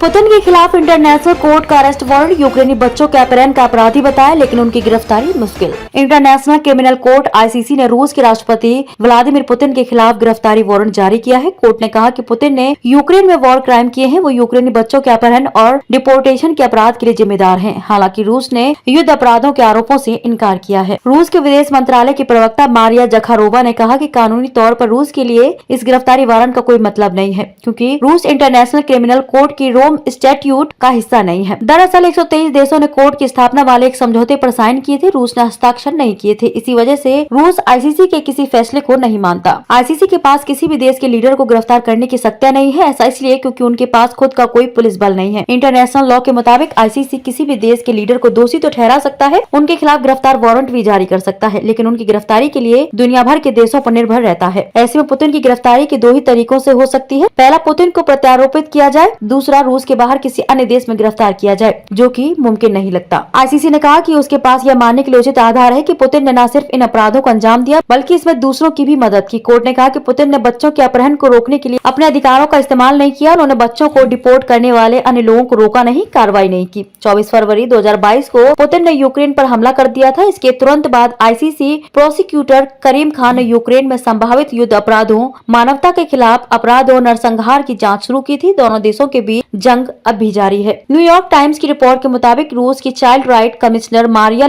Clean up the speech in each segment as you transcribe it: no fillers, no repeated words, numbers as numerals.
Putin के खिलाफ international court का अरेस्ट वारंट। यूक्रेनी बच्चों के अपहरण का अपराधी बताया, लेकिन उनकी गिरफ्तारी मुश्किल। इंटरनेशनल क्रिमिनल कोर्ट (आईसीसी) ने रूस के राष्ट्रपति व्लादिमीर पुतिन के खिलाफ गिरफ्तारी वारंट जारी किया है। कोर्ट ने कहा कि पुतिन ने यूक्रेन में वॉर क्राइम किए हैं। वो यूक्रेनी बच्चों के अपहरण और डिपोर्टेशन के अपराध के लिए जिम्मेदार हैं। हालांकि रूस ने युद्ध अपराधों के आरोपों से इनकार किया है। रूस के विदेश मंत्रालय की प्रवक्ता मारिया जखारोवा ने कहा कि कानूनी तौर पर रूस के लिए इस गिरफ्तारी वारंट का कोई मतलब नहीं है, क्योंकि रूस इंटरनेशनल क्रिमिनल कोर्ट की रोम स्टैट्यूट का हिस्सा नहीं है। दरअसल 123 देशों ने कोर्ट की स्थापना वाले एक समझौते पर साइन किए थे। रूस ने हस्ताक्षर नहीं किए थे। इसी वजह से रूस आईसीसी के किसी फैसले को नहीं मानता। आईसीसी के पास किसी भी देश के लीडर को गिरफ्तार करने की सत्ता नहीं है। ऐसा इसलिए क्योंकि उनके पास खुद का कोई पुलिस बल नहीं है। इंटरनेशनल लॉ के मुताबिक आईसीसी किसी भी देश के लीडर को दोषी तो ठहरा सकता है, उनके खिलाफ गिरफ्तार वारंट भी जारी कर सकता है, लेकिन उनकी गिरफ्तारी के लिए दुनिया भर के देशों पर निर्भर रहता है। ऐसे में पुतिन की गिरफ्तारी के दो ही तरीकों से हो सकती है। पहला, पुतिन को प्रत्यारोपित किया जाए। दूसरा, रूस के बाहर किसी अन्य देश में गिरफ्तार किया जाए, जो कि मुमकिन नहीं लगता। आईसीसी ने कहा कि उसके पास यह मानने के लिए उचित आधार है कि पुतिन ने न सिर्फ इन अपराधों को अंजाम दिया, बल्कि इसमें दूसरों की भी मदद की। कोर्ट ने कहा कि पुतिन ने बच्चों के अपहरण को रोकने के लिए अपने अधिकारों का इस्तेमाल नहीं किया। उन्होंने बच्चों को डिपोर्ट करने वाले अन्य लोगों को रोका नहीं, कार्रवाई नहीं की। 24 फरवरी 2022 को पुतिन ने यूक्रेन पर हमला कर दिया था। इसके तुरंत बाद आईसीसी प्रोसिक्यूटर करीम खान ने यूक्रेन में संभावित युद्ध अपराधों, मानवता के खिलाफ अपराधों और नरसंहार की जांच शुरू की थी। दोनों देशों के बीच जंग अब भी जारी है। न्यूयॉर्क टाइम्स की रिपोर्ट के मुताबिक रूस की child right commissioner Maria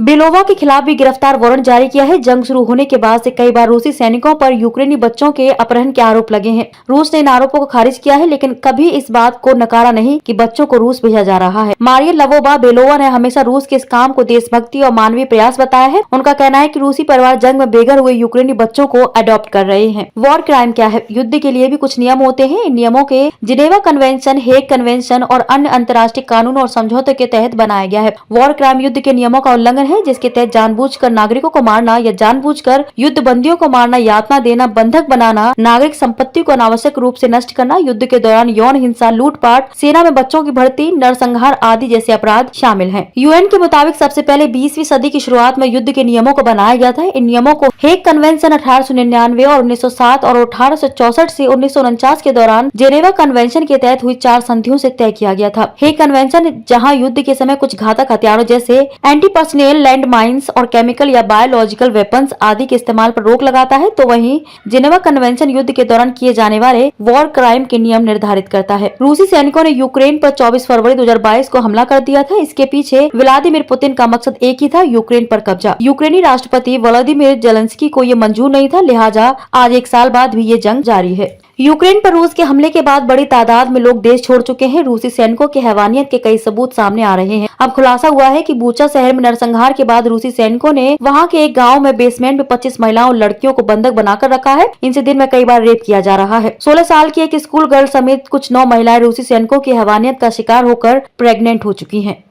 Belova के खिलाफ भी गिरफ्तार वारंट जारी किया है। जंग शुरू होने के बाद से कई बार रूसी सैनिकों पर यूक्रेनी बच्चों के अपहरण के आरोप लगे हैं। रूस ने इन आरोपों को खारिज किया है, लेकिन कभी इस बात को नकारा नहीं कि बच्चों को रूस भेजा जा रहा है। मारिया बेलोवा ने हमेशा रूस के इस काम को देशभक्ति और मानवीय प्रयास बताया है। उनका कहना है कि रूसी परिवार जंग में बेघर हुए यूक्रेनी बच्चों को अडॉप्ट कर रहे हैं। वॉर क्राइम क्या है? युद्ध के लिए भी कुछ नियम होते हैं। इन नियमों के जिनेवा कन्वेंशन, हेग कन्वेंशन और अन्य अंतर्राष्ट्रीय कानून और समझौते के तहत बनाया गया है। वॉर क्राइम युद्ध के नियमों का उल्लंघन है, जिसके तहत जानबूझकर नागरिकों को मारना या जानबूझकर युद्ध बंदियों को मारना, यातना देना, बंधक बनाना, नागरिक संपत्ति को अनावश्यक रूप से नष्ट करना, युद्ध के दौरान यौन हिंसा, लूटपाट, सेना में बच्चों की भर्ती, नरसंहार आदि जैसे अपराध शामिल हैं। यूएन के मुताबिक सबसे पहले 20वीं सदी की शुरुआत में युद्ध के नियमों को बनाया गया था। इन नियमों को हेग कन्वेंशन 1899 और 1907 और 1864 से 1949 के दौरान जेनेवा कन्वेंशन के तहत हुई 4 संधियों से तय किया गया था। हेग कन्वेंशन जहां युद्ध के समय कुछ घातक हथियारों जैसे एंटी पर्सनेल लैंड माइंस और केमिकल या बायोलॉजिकल वेपन्स आदि के इस्तेमाल पर रोक लगाता है, तो वहीं जेनेवा कन्वेंशन युद्ध के दौरान किए जाने वाले वॉर क्राइम के नियम निर्धारित करता है। रूसी सैनिकों ने यूक्रेन पर 24 फरवरी 2022 को हमला कर दिया था। इसके पीछे व्लादिमीर पुतिन का मकसद एक ही था, यूक्रेन पर कब्जा। यूक्रेनी राष्ट्रपति व्लादिमीर जेलेंस्की को ये मंजूर नहीं था, लिहाजा आज 1 साल बाद भी ये जंग जारी है। यूक्रेन पर रूस के हमले के बाद बड़ी तादाद में लोग देश छोड़ चुके हैं। रूसी सैनिकों की हैवानियत के कई सबूत सामने आ रहे हैं। अब खुलासा हुआ है कि बूचा शहर में नरसंहार के बाद रूसी सैनिकों ने वहां के एक गांव में बेसमेंट में 25 महिलाओं और लड़कियों को बंधक बनाकर रखा है। इनसे दिन में कई बार रेप किया जा रहा है। 16 साल की एक स्कूल गर्ल समेत कुछ 9 महिलाएं रूसी सैनिकों की हैवानियत का शिकार होकर प्रेग्नेंट हो चुकी हैं।